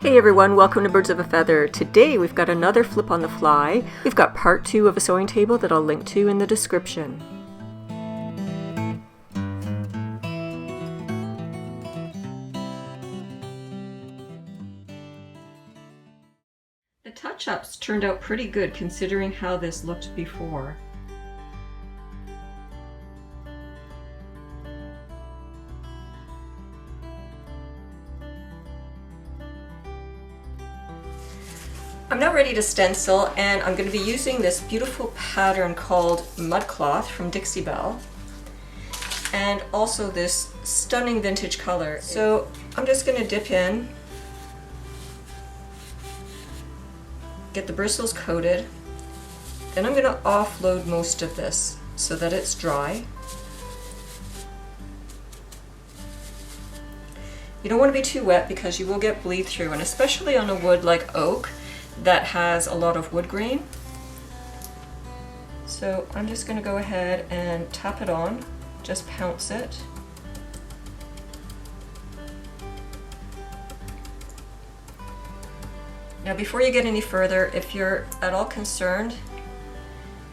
Hey everyone, welcome to Birds of a Feather. Today we've got another flip on the fly. We've got part 2 of a sewing table that I'll link to in the description. The touch-ups turned out pretty good considering how this looked before. I'm now ready to stencil, and I'm going to be using this beautiful pattern called Mudcloth from Dixie Belle, and also this stunning vintage color. So I'm just going to dip in, get the bristles coated, then I'm going to offload most of this so that it's dry. You don't want to be too wet because you will get bleed through, and especially on a wood like oak that has a lot of wood grain. So I'm just going to go ahead and tap it on, just pounce it. Now before you get any further, if you're at all concerned,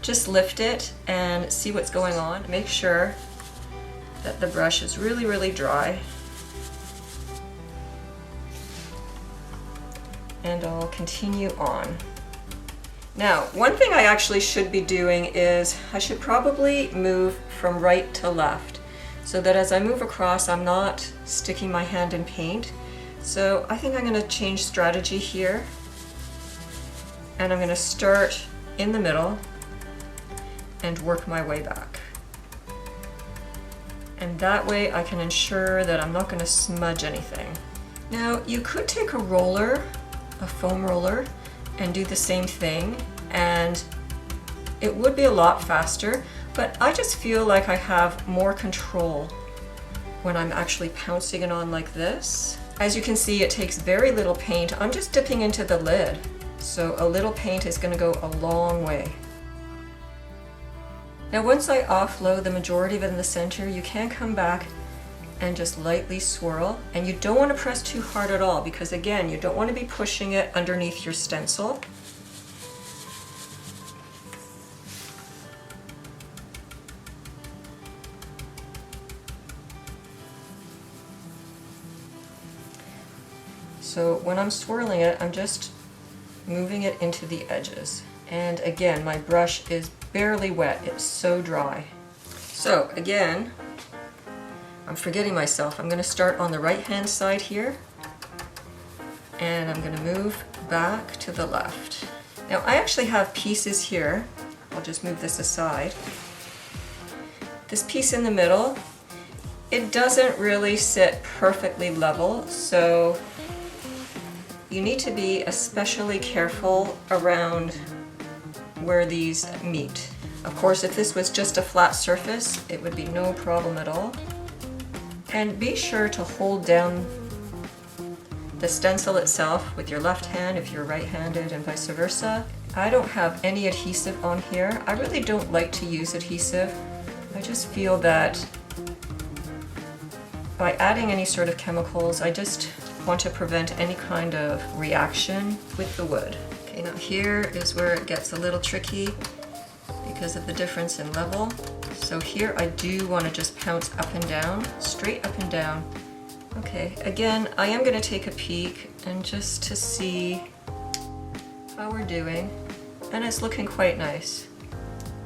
just lift it and see what's going on. Make sure that the brush is really dry. And I'll continue on. Now, one thing I actually should be doing is I should probably move from right to left so that as I move across, I'm not sticking my hand in paint. So I think I'm going to change strategy here, and I'm going to start in the middle and work my way back. And that way I can ensure that I'm not going to smudge anything. Now, you could take a roller, a foam roller, and do the same thing, and it would be a lot faster, but I just feel like I have more control when I'm actually pouncing it on like this. As you can see, it takes very little paint. I'm just dipping into the lid, so a little paint is going to go a long way. Now once I offload the majority of it in the center, you can come back and just lightly swirl, and you don't want to press too hard at all because again, you don't want to be pushing it underneath your stencil. So when I'm swirling it, I'm just moving it into the edges. And again, my brush is barely wet, it's so dry. So again, I'm forgetting myself. I'm going to start on the right hand side here, and I'm going to move back to the left. Now I actually have pieces here. I'll just move this aside. This piece in the middle, it doesn't really sit perfectly level, so you need to be especially careful around where these meet. Of course, if this was just a flat surface, it would be no problem at all. And be sure to hold down the stencil itself with your left hand if you're right-handed, and vice versa. I don't have any adhesive on here. I really don't like to use adhesive. I just feel that by adding any sort of chemicals, I just want to prevent any kind of reaction with the wood. Okay, now here is where it gets a little tricky because of the difference in level. So here I do want to just pounce up and down, straight up and down. Okay, again, I am going to take a peek and just to see how we're doing, and it's looking quite nice.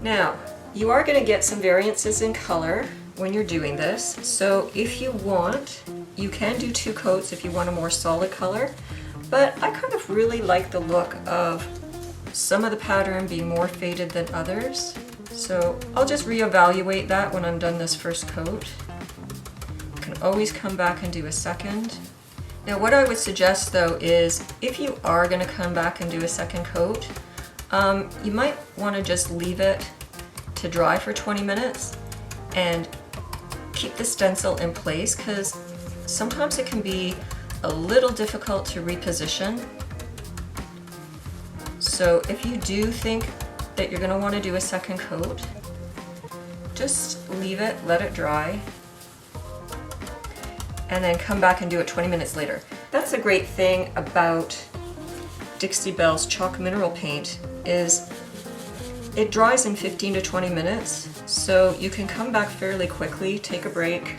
Now, you are going to get some variances in color when you're doing this, so if you want, you can do 2 coats if you want a more solid color, but I kind of really like the look of some of the pattern being more faded than others. So I'll just reevaluate that when I'm done this first coat. You can always come back and do a second. Now what I would suggest though is if you are going to come back and do a second coat, you might want to just leave it to dry for 20 minutes and keep the stencil in place, because sometimes it can be a little difficult to reposition. So if you do think that you're going to want to do a second coat, just leave it, let it dry, and then come back and do it 20 minutes later. That's a great thing about Dixie Belle's chalk mineral paint is it dries in 15 to 20 minutes, so you can come back fairly quickly, take a break,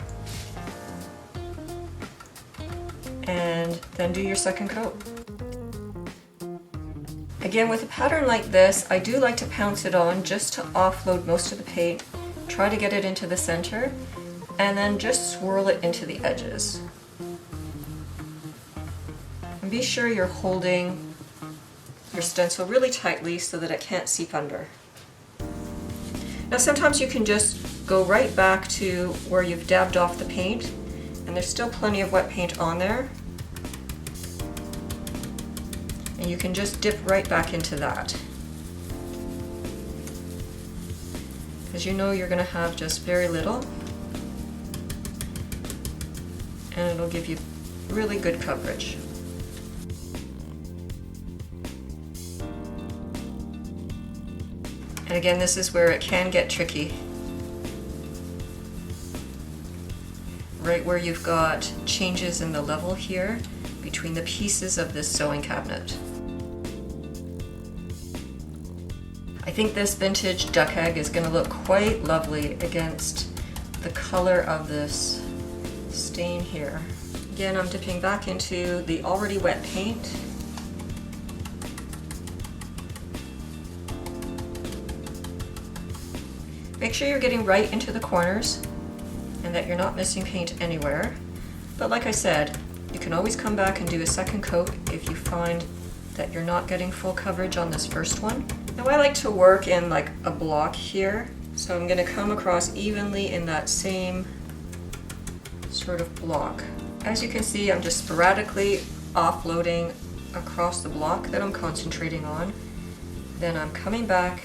and then do your second coat. Again, with a pattern like this, I do like to pounce it on just to offload most of the paint, try to get it into the center, and then just swirl it into the edges. And be sure you're holding your stencil really tightly so that it can't seep under. Now sometimes you can just go right back to where you've dabbed off the paint, and there's still plenty of wet paint on there. And you can just dip right back into that. Because you know you're going to have just very little, and it'll give you really good coverage. And again, this is where it can get tricky. Right where you've got changes in the level here between the pieces of this sewing cabinet. I think this vintage duck egg is going to look quite lovely against the color of this stain here. Again, I'm dipping back into the already wet paint. Make sure you're getting right into the corners and that you're not missing paint anywhere. But like I said, you can always come back and do a second coat if you find that you're not getting full coverage on this first one. Now I like to work in like a block here, so I'm going to come across evenly in that same sort of block. As you can see, I'm just sporadically offloading across the block that I'm concentrating on. Then I'm coming back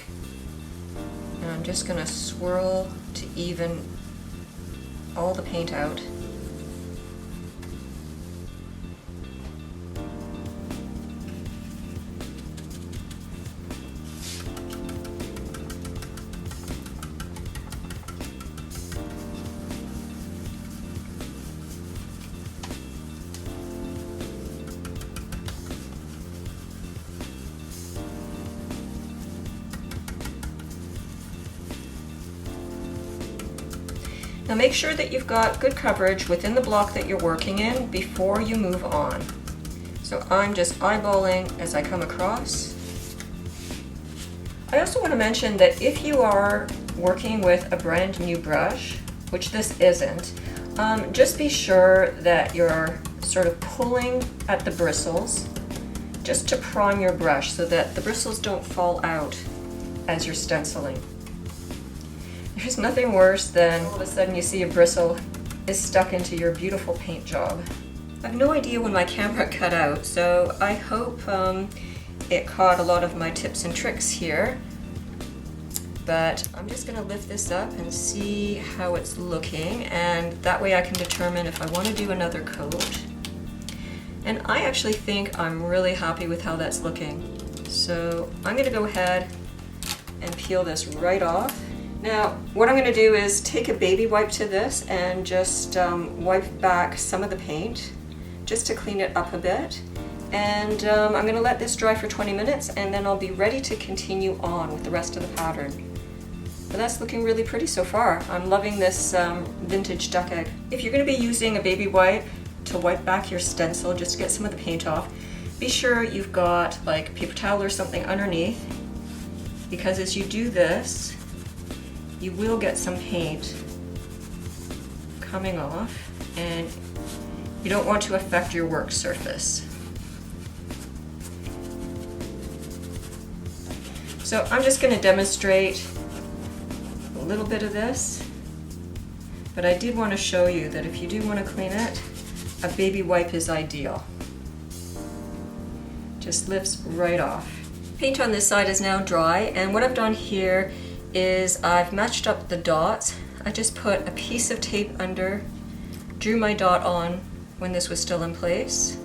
and I'm just going to swirl to even all the paint out. Now make sure that you've got good coverage within the block that you're working in before you move on. So I'm just eyeballing as I come across. I also want to mention that if you are working with a brand new brush, which this isn't, just be sure that you're sort of pulling at the bristles just to prime your brush so that the bristles don't fall out as you're stenciling. There's nothing worse than all of a sudden you see a bristle is stuck into your beautiful paint job. I have no idea when my camera cut out, so I hope it caught a lot of my tips and tricks here. But I'm just going to lift this up and see how it's looking, and that way I can determine if I want to do another coat. And I actually think I'm really happy with how that's looking. So I'm going to go ahead and peel this right off. Now, what I'm going to do is take a baby wipe to this and just wipe back some of the paint just to clean it up a bit. And I'm going to let this dry for 20 minutes and then I'll be ready to continue on with the rest of the pattern. But that's looking really pretty so far. I'm loving this vintage duck egg. If you're going to be using a baby wipe to wipe back your stencil just to get some of the paint off, be sure you've got like a paper towel or something underneath, because as you do this, you will get some paint coming off and you don't want to affect your work surface. So I'm just going to demonstrate a little bit of this, but I did want to show you that if you do want to clean it, a baby wipe is ideal. Just lifts right off. Paint on this side is now dry, and what I've done here is I've matched up the dots. I just put a piece of tape under, drew my dot on when this was still in place,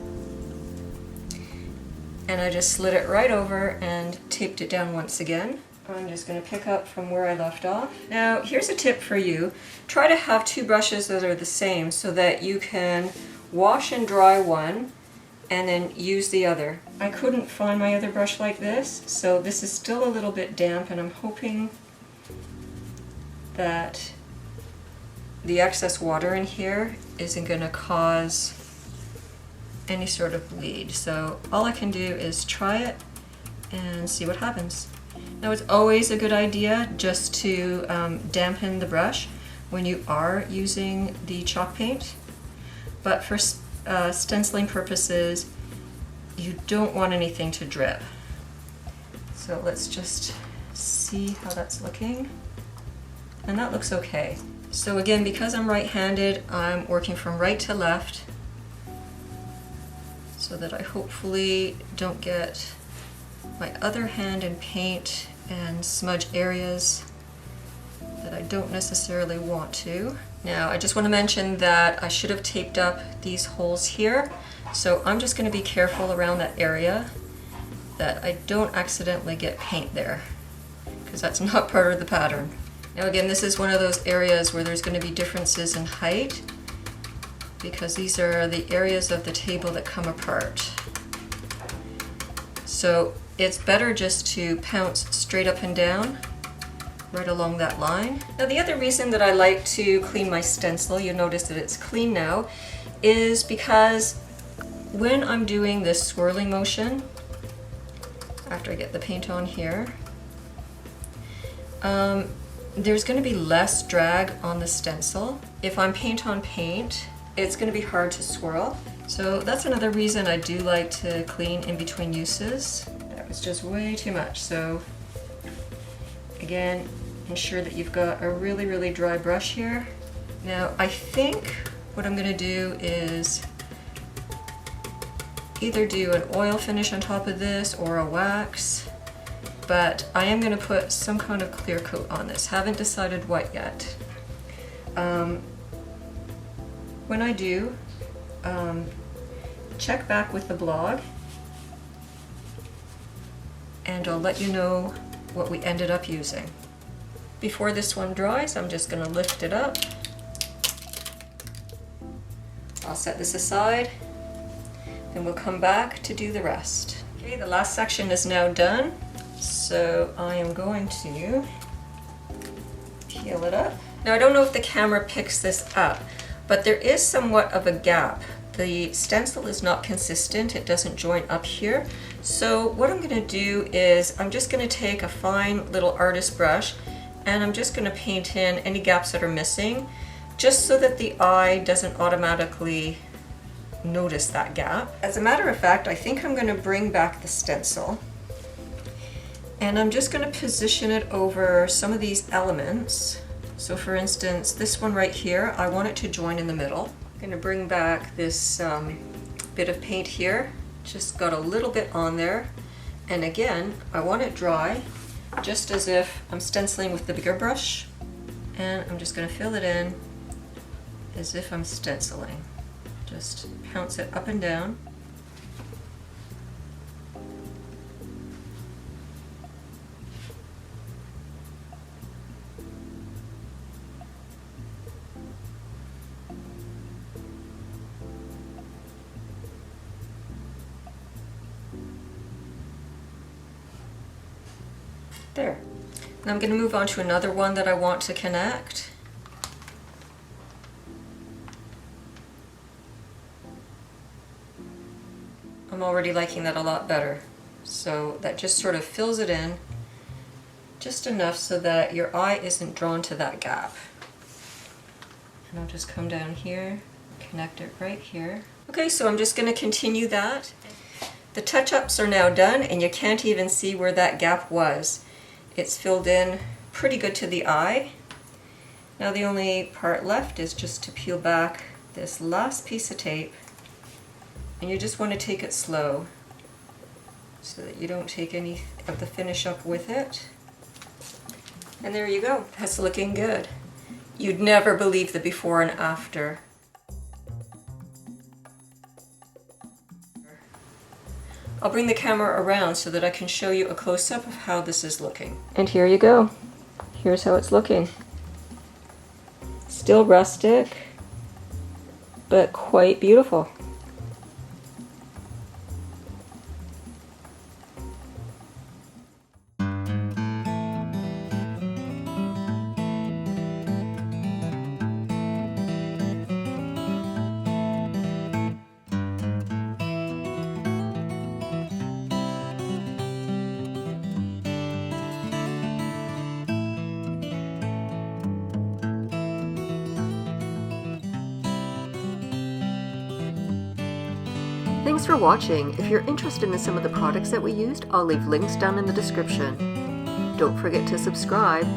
and I just slid it right over and taped it down once again. I'm just going to pick up from where I left off. Now here's a tip for you. Try to have two brushes that are the same so that you can wash and dry one and then use the other. I couldn't find my other brush like this, so this is still a little bit damp, and I'm hoping that the excess water in here isn't going to cause any sort of bleed. So all I can do is try it and see what happens. Now it's always a good idea just to dampen the brush when you are using the chalk paint, but for stenciling purposes you don't want anything to drip. So let's just see how that's looking, and that looks okay. So again, because I'm right-handed, I'm working from right to left so that I hopefully don't get my other hand in paint and smudge areas that I don't necessarily want to. Now I just want to mention that I should have taped up these holes here, so I'm just going to be careful around that area that I don't accidentally get paint there, because that's not part of the pattern. Now again, this is one of those areas where there's going to be differences in height, because these are the areas of the table that come apart. So it's better just to pounce straight up and down right along that line. Now the other reason that I like to clean my stencil, you'll notice that it's clean now, is because when I'm doing this swirling motion, after I get the paint on here, there's going to be less drag on the stencil. If I'm paint on paint, it's going to be hard to swirl. So that's another reason I do like to clean in between uses. That was just way too much. So again, ensure that you've got a really, really dry brush here. Now I think what I'm going to do is either do an oil finish on top of this or a wax, but I am going to put some kind of clear coat on this. Haven't decided what yet. When I do, check back with the blog and I'll let you know what we ended up using. Before this one dries, I'm just going to lift it up. I'll set this aside, then we'll come back to do the rest. Okay, the last section is now done, so I am going to peel it up. Now I don't know if the camera picks this up, but there is somewhat of a gap. The stencil is not consistent, it doesn't join up here. So what I'm going to do is I'm just going to take a fine little artist brush and I'm just going to paint in any gaps that are missing, just so that the eye doesn't automatically notice that gap. As a matter of fact, I think I'm going to bring back the stencil and I'm just going to position it over some of these elements. So for instance, this one right here, I want it to join in the middle. I'm going to bring back this bit of paint here, just got a little bit on there, and again, I want it dry, just as if I'm stenciling with the bigger brush, and I'm just going to fill it in as if I'm stenciling. Just pounce it up and down. There. Now I'm going to move on to another one that I want to connect. I'm already liking that a lot better. So that just sort of fills it in just enough so that your eye isn't drawn to that gap. And I'll just come down here, connect it right here. Okay, so I'm just going to continue that. The touch-ups are now done and you can't even see where that gap was. It's filled in pretty good to the eye. Now the only part left is just to peel back this last piece of tape, and you just want to take it slow so that you don't take any of the finish up with it. And there you go. That's looking good. You'd never believe the before and after. I'll bring the camera around so that I can show you a close-up of how this is looking. And here you go. Here's how it's looking. Still rustic, but quite beautiful. Thanks for watching. If you're interested in some of the products that we used, I'll leave links down in the description. Don't forget to subscribe.